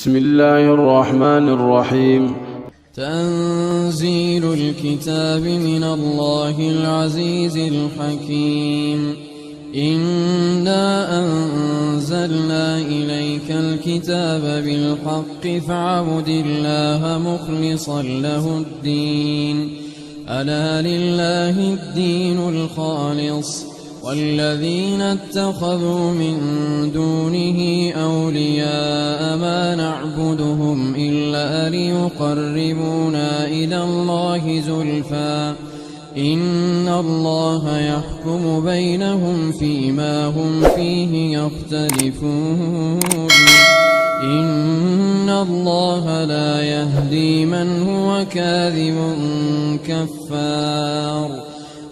بسم الله الرحمن الرحيم. تنزيل الكتاب من الله العزيز الحكيم. إنا أنزلنا إليك الكتاب بالحق فاعبد الله مخلصا له الدين. ألا لله الدين الخالص والذين اتخذوا من دونه أولياء ما نعبدهم إلا ليقربونا إلى الله زلفى إن الله يحكم بينهم فيما هم فيه يختلفون. إن الله لا يهدي من هو كاذب كفار.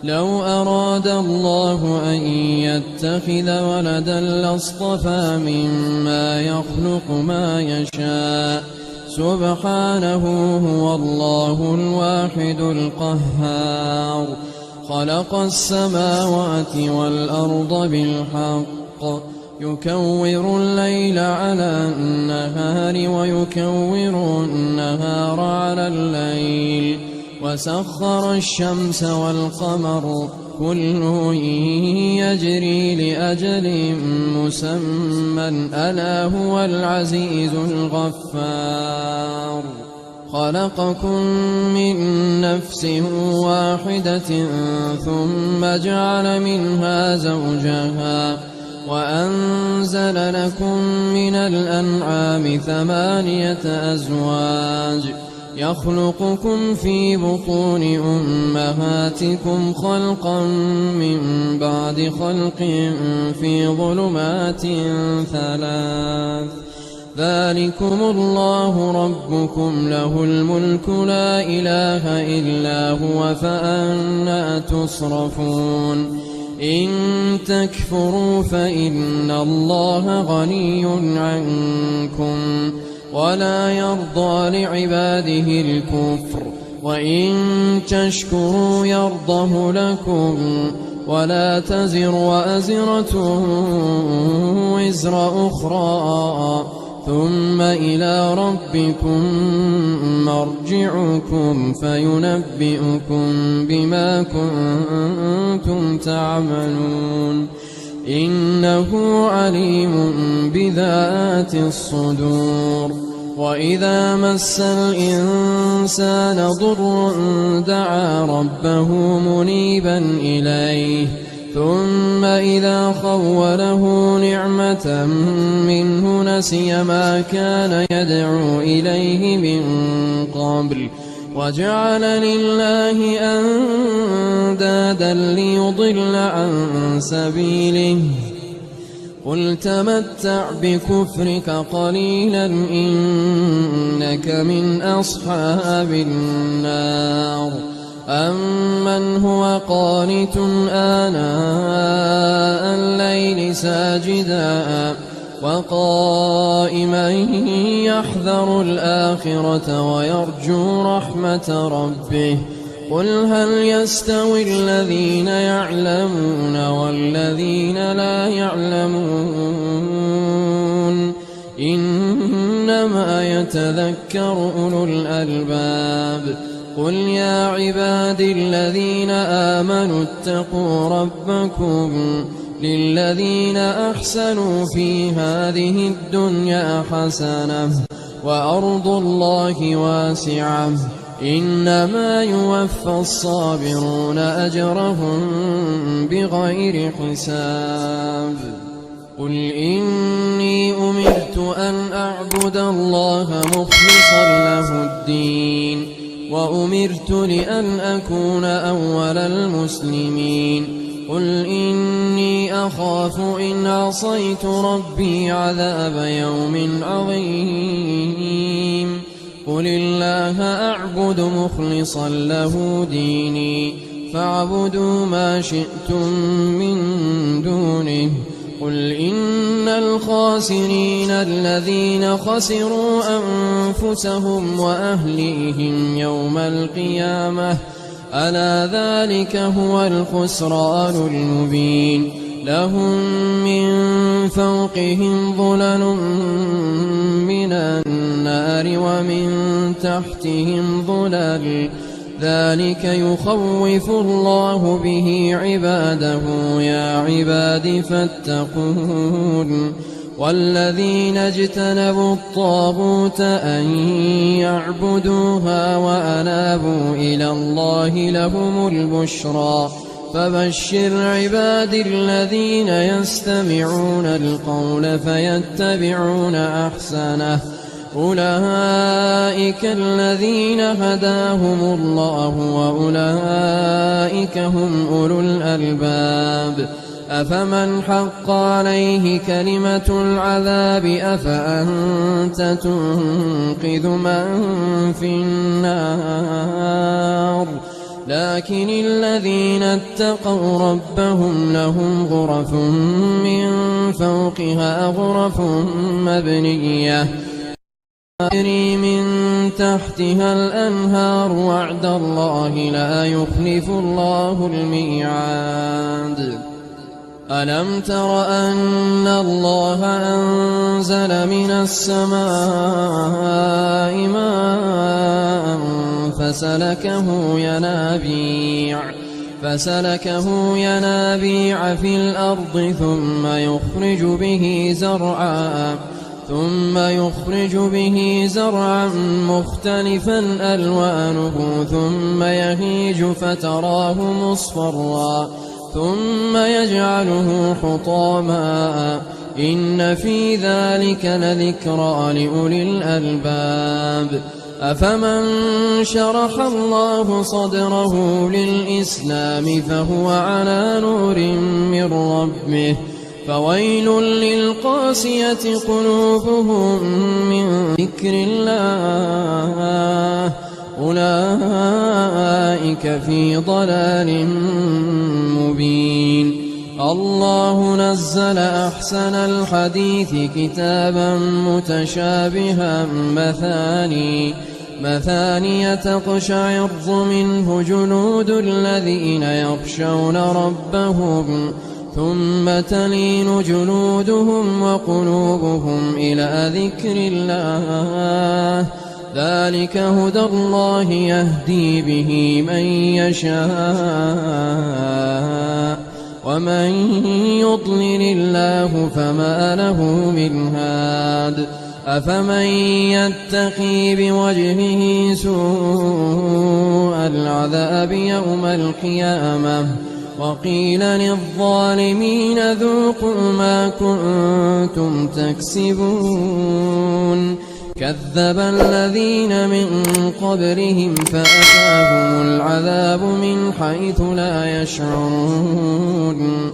لو أراد الله أن يتخذ ولدا لاصطفى مما يخلق ما يشاء سبحانه هو الله الواحد القهار. خلق السماوات والأرض بالحق يكور الليل على النهار ويكور النهار على الليل وسخر الشمس والقمر كل يجري لأجل مسمى ألا هو العزيز الغفار. خلقكم من نفس واحدة ثم جعل منها زوجها وأنزل لكم من الأنعام 8 أزواج يخلقكم في بطون أمهاتكم خلقا من بعد خلق في ظلمات 3. ذلكم الله ربكم له الملك لا إله إلا هو فأنى تصرفون. إن تكفروا فإن الله غني عنكم ولا يرضى لعباده الكفر وإن تشكروا يرضه لكم ولا تزر وازرة وزر أخرى ثم إلى ربكم مرجعكم فينبئكم بما كنتم تعملون. إنه عليم بذات الصدور. وإذا مس الإنسان ضر دعا ربه منيبا إليه ثم إذا خوله نعمة منه نسي ما كان يدعو إليه من قبل وجعل لله أندادا ليضل عن سبيله. قل تمتع بكفرك قليلا إنك من أصحاب النار. أمن هو قانت آناء الليل ساجدا وقائما يحذر الآخرة ويرجو رحمة ربه. قل هل يستوي الذين يعلمون والذين لا يعلمون إنما يتذكر أولو الألباب. قل يا عبادي الذين آمنوا اتقوا ربكم للذين أحسنوا في هذه الدنيا حسنة وأرض الله واسعة إنما يوفى الصابرون أجرهم بغير حساب. قل إني أمرت أن أعبد الله مخلصا له الدين وأمرت لأن أكون أول المسلمين. قل إني أخاف إن عصيت ربي عذاب يوم عظيم. قل الله أعبد مخلصا له ديني فاعبدوا ما شئتم من دونه. قل إن الخاسرين الذين خسروا أنفسهم وأهليهم يوم القيامة ألا ذلك هو الخسران المبين. لهم من فوقهم ظلل من النار النار ومن تحتهم ظلل ذلك يخوف الله به عباده يا عباد فاتقون والذين اجتنبوا الطاغوت أن يعبدوها وأنابوا إلى الله لهم البشرى فبشر عبادي الذين يستمعون القول فيتبعون أحسنه أولئك الذين هداهم الله وأولئك هم أولو الألباب أفمن حق عليه كلمة العذاب أفأنت تنقذ من في النار لكن الذين اتقوا ربهم لهم غرف من فوقها غرف مبنية تجري من تحتها الأنهار وعد الله لا يخلف الله الميعاد ألم تر أن الله أنزل من السماء ماء فسلكه ينابيع في الأرض ثم يخرج به زرعا مختلفا ألوانه ثم يهيج فتراه مصفرا ثم يجعله حطاما إن في ذلك لذكرى لأولي الألباب أفمن شرح الله صدره للإسلام فهو على نور من ربه فويل للقاسية قلوبهم من ذكر الله أولئك في ضلال مبين الله نزل أحسن الحديث كتابا متشابها مثانية تقشعر منه جلود الذين يخشون ربهم ثم تلين جلودهم وقلوبهم إلى ذكر الله ذلك هدى الله يهدي به من يشاء ومن يضلل الله فما له من هاد أفمن يتقي بوجهه سوء العذاب يوم القيامة وقيل للظالمين ذوقوا ما كنتم تكسبون كذب الذين من قبلهم فأتاهم العذاب من حيث لا يشعرون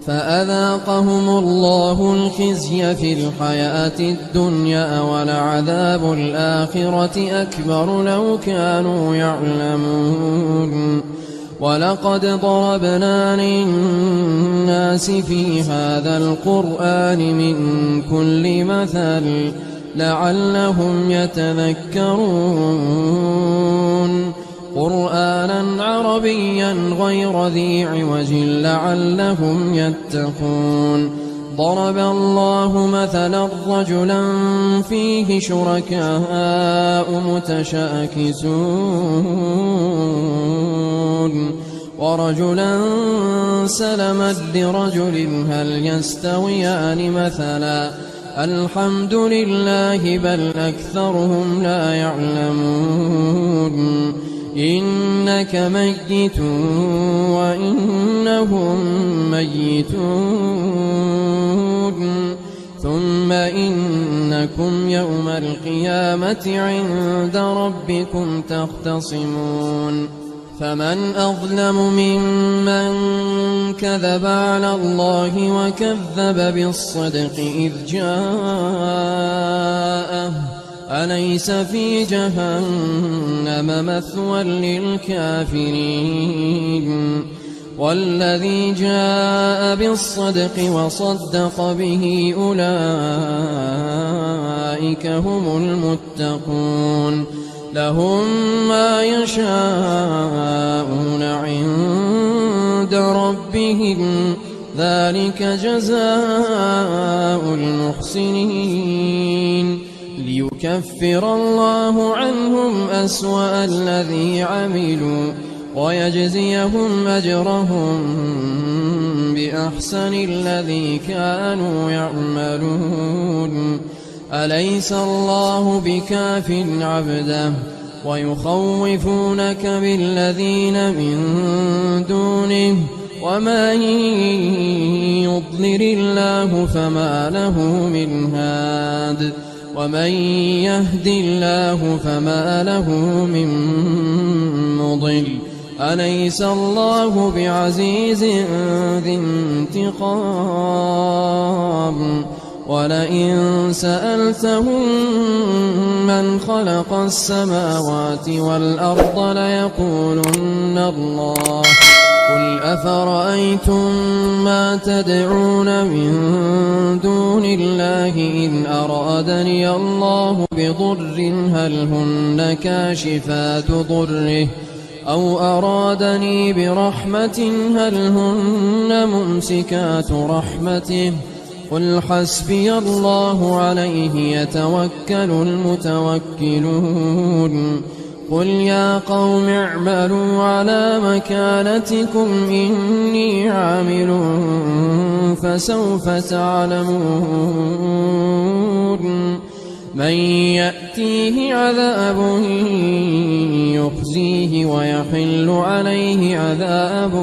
فأذاقهم الله الخزي في الحياة الدنيا ولعذاب الآخرة أكبر لو كانوا يعلمون ولقد ضربنا للناس في هذا القرآن من كل مثل لعلهم يتذكرون قرآنا عربيا غير ذي عوج لعلهم يتقون ضرب الله مثلا رجلا فيه شركاء متشاكسون ورجلا سلما لرجل هل يستويان مثلا الحمد لله بل أكثرهم لا يعلمون إنك ميت وإنهم ميتون ثم إنكم يوم القيامة عند ربكم تختصمون فمن أظلم ممن كذب على الله وكذب بالصدق إذ جاءه أليس في جهنم مثوى للكافرين والذي جاء بالصدق وصدق به أولئك هم المتقون لهم ما يشاءون عند ربهم ذلك جزاء المحسنين ليكفر الله عنهم أسوأ الذي عملوا ويجزيهم أجرهم بأحسن الذي كانوا يعملون. أليس الله بكاف عبده ويخوفونك بالذين من دونه ومن يضلل الله فما له من هاد ومن يهد الله فما له من مضل. أليس الله بعزيز ذي انتقام. ولئن سألتهم من خلق السماوات والأرض ليقولن الله. قل أفرأيتم ما تدعون من دون الله إن أرادني الله بضر هل هن كاشفات ضره أو أرادني برحمة هل هن ممسكات رحمته. قل حسبي الله عليه يتوكل المتوكلون. قل يا قوم اعملوا على مكانتكم إني عامل فسوف تعلمون من يأتيه عذاب يخزيه ويحل عليه عذاب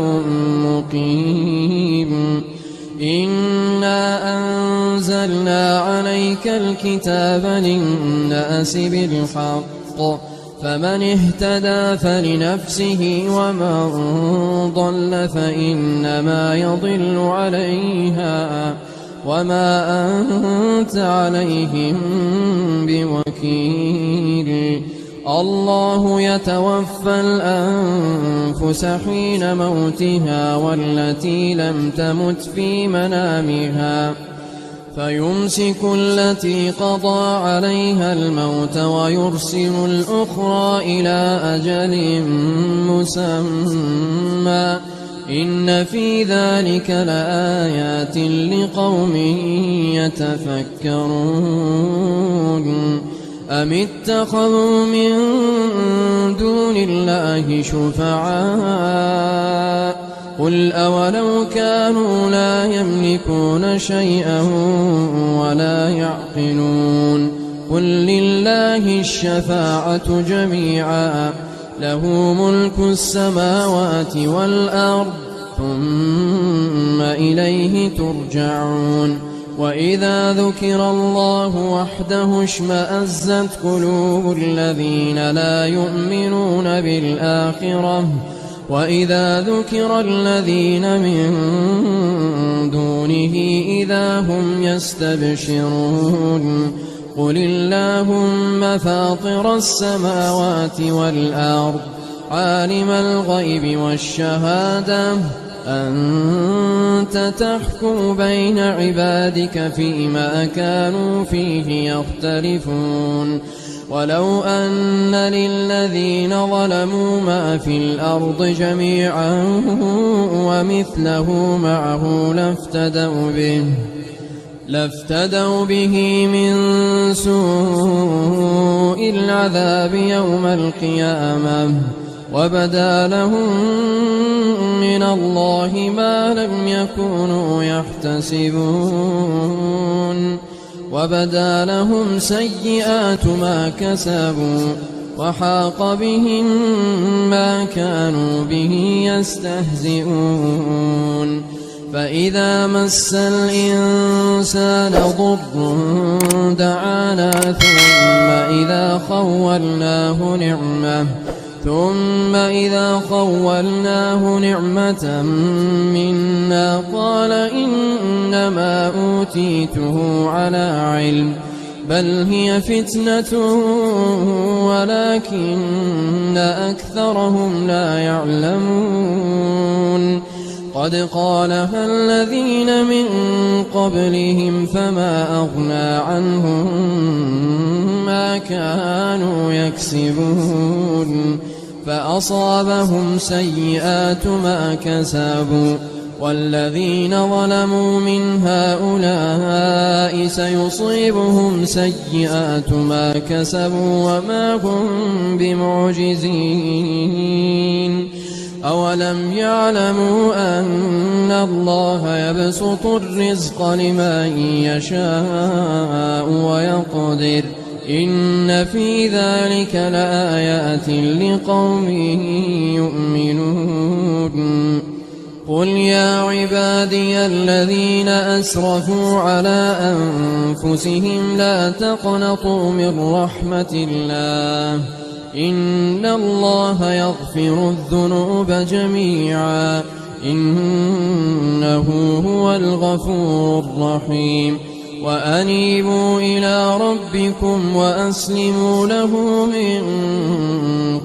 مقيم. إنا أنزلنا عليك الكتاب للناس بالحق فمن اهتدى فلنفسه ومن ضل فإنما يضل عليها وما أنت عليهم بوكيل. الله يتوفى الأنفس حين موتها والتي لم تمت في منامها فيمسك التي قضى عليها الموت ويرسل الأخرى إلى أجل مسمى إن في ذلك لآيات لقوم يتفكرون. أم اتخذوا من دون الله شفعاء قل أولو كانوا لا يملكون شيئا ولا يعقلون. قل لله الشفاعة جميعا له ملك السماوات والأرض ثم إليه ترجعون. وإذا ذكر الله وحده اشمأزت قلوب الذين لا يؤمنون بالآخرة وإذا ذكر الذين من دونه إذا هم يستبشرون. قل اللهم فاطر السماوات والأرض عالم الغيب والشهادة أنت تحكم بين عبادك فيما كانوا فيه يختلفون. ولو أن للذين ظلموا ما في الأرض جميعا ومثله معه لافتدوا به من سوء العذاب يوم القيامة وبدا لهم من الله ما لم يكونوا يحتسبون. وبدا لهم سيئات ما كسبوا وحاق بهم ما كانوا به يستهزئون. فإذا مس الإنسان ضر دعانا ثم إذا خولناه نعمة منا قال إنما أوتيته على علم بل هي فتنة ولكن أكثرهم لا يعلمون. قد قالها الذين من قبلهم فما أغنى عنهم ما كانوا يكسبون فأصابهم سيئات ما كسبوا والذين ظلموا من هؤلاء سيصيبهم سيئات ما كسبوا وما هم بمعجزين أولم يعلموا أن الله يبسط الرزق لمن يشاء ويقدر إن في ذلك لآيات لقوم يؤمنون قل يا عبادي الذين أسرفوا على أنفسهم لا تقنطوا من رحمة الله إن الله يغفر الذنوب جميعا إنه هو الغفور الرحيم وأنيبوا إلى ربكم وأسلموا له من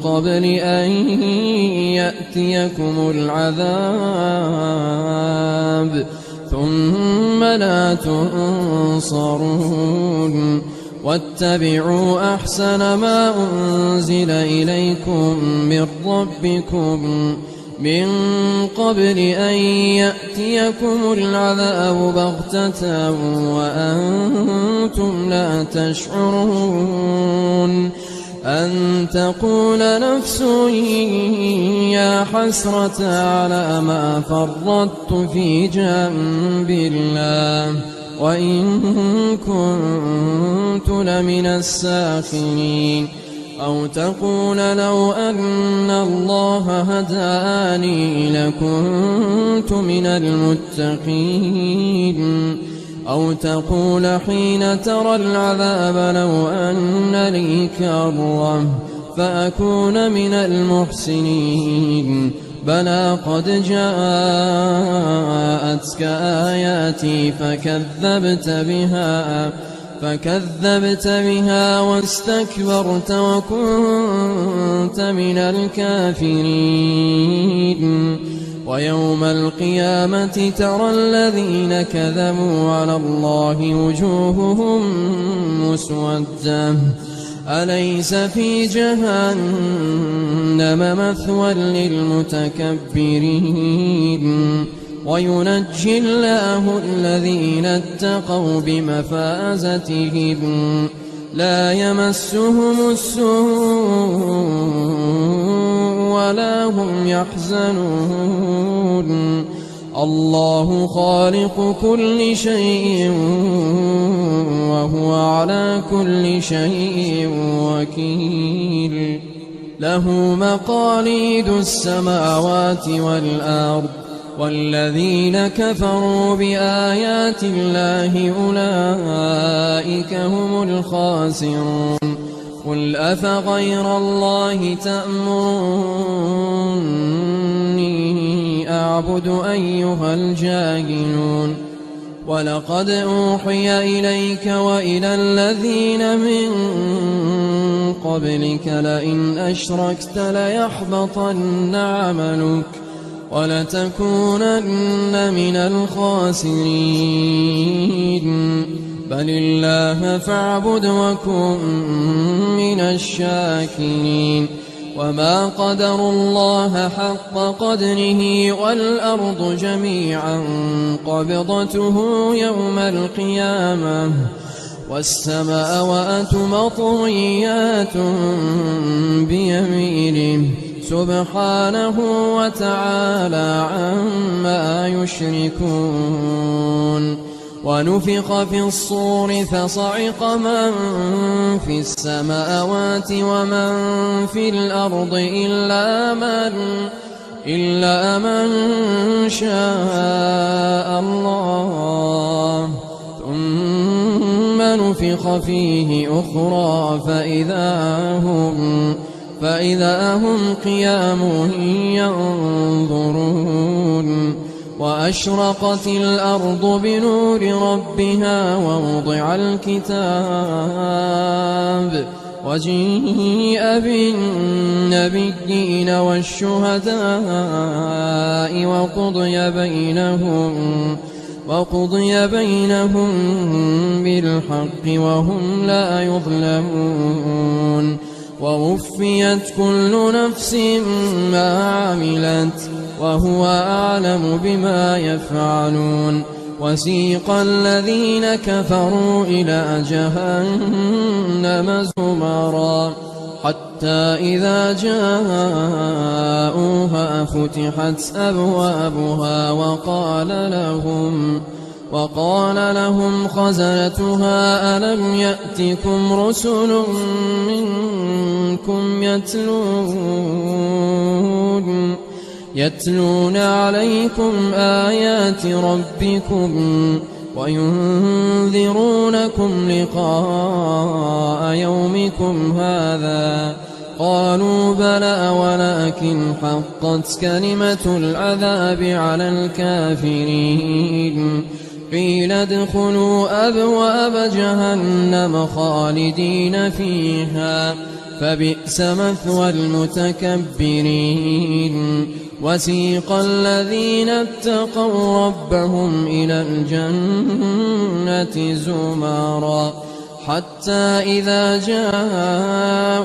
قبل أن يأتيكم العذاب ثم لا تنصرون واتبعوا أحسن ما أنزل إليكم من ربكم من قبل أن يأتيكم العذاب بغتة وأنتم لا تشعرون أن تقول نفس يا حسرة على ما فرطت في جنب الله وإن كنت لمن الساخرين أو تقول لو أن الله هداني لكنت من المتقين أو تقول حين ترى العذاب لو أن لي كرة فأكون من المحسنين بلى قد جاءتك آياتي فكذبت بها واستكبرت وكنت من الكافرين ويوم القيامة ترى الذين كذبوا على الله وجوههم مسودة أليس في جهنم مثوى للمتكبرين وينجي الله الذين اتقوا بمفازتهم لا يمسهم السوء ولا هم يحزنون الله خالق كل شيء وهو على كل شيء وكيل له مقاليد السماوات والأرض والذين كفروا بآيات الله أولئك هم الخاسرون قل أفغير الله تأمروني أعبد أيها الجاهلون ولقد أوحي إليك وإلى الذين من قبلك لئن أشركت ليحبطن عملك ولتكونن من الخاسرين بل الله فاعبد وكن من الشاكرين وما قدروا الله حق قدره والأرض جميعا قبضته يوم القيامة والسماوات مطويات بيمينه سبحانه وتعالى عما يشركون ونفخ في الصور فصعق من في السماوات ومن في الأرض إلا من شاء الله ثم نفخ فيه أخرى فإذا هم قيام ينظرون وأشرقت الأرض بنور ربها ووضع الكتاب وجيء بالنبيين والشهداء وقضي بينهم بالحق وهم لا يظلمون ووفيت كل نفس ما عملت وهو أعلم بما يفعلون وسيق الذين كفروا إلى جهنم زمرا حتى إذا جاءوها فتحت أبوابها وقال لهم خزنتها ألم يأتكم رسل منكم يتلون عليكم آيات ربكم وينذرونكم لقاء يومكم هذا قالوا بلى ولكن حقت كلمة العذاب على الكافرين قيل ادخلوا أبواب جهنم خالدين فيها فبئس مثوى المتكبرين وسيق الذين اتقوا ربهم إلى الجنة زمرا حتى إذا جاءوها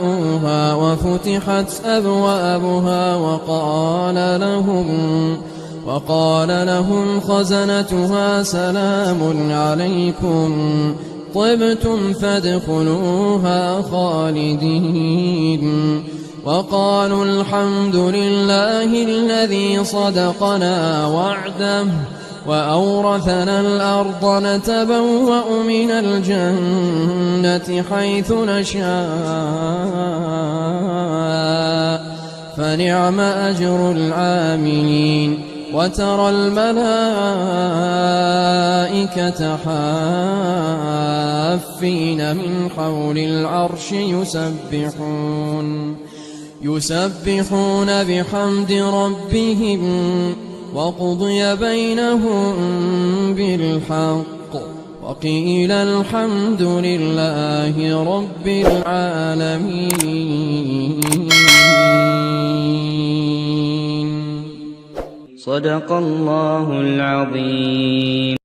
وفتحت أبوابها وقال لهم خزنتها سلام عليكم طبتم فادخلوها خالدين وقالوا الحمد لله الذي صدقنا وعده وأورثنا الأرض نتبوأ من الجنة حيث نشاء فنعم أجر العاملين وترى الملائكة حافين من حول العرش يسبحون بحمد ربهم وقضي بينهم بالحق وقيل الحمد لله رب العالمين. صدق الله العظيم.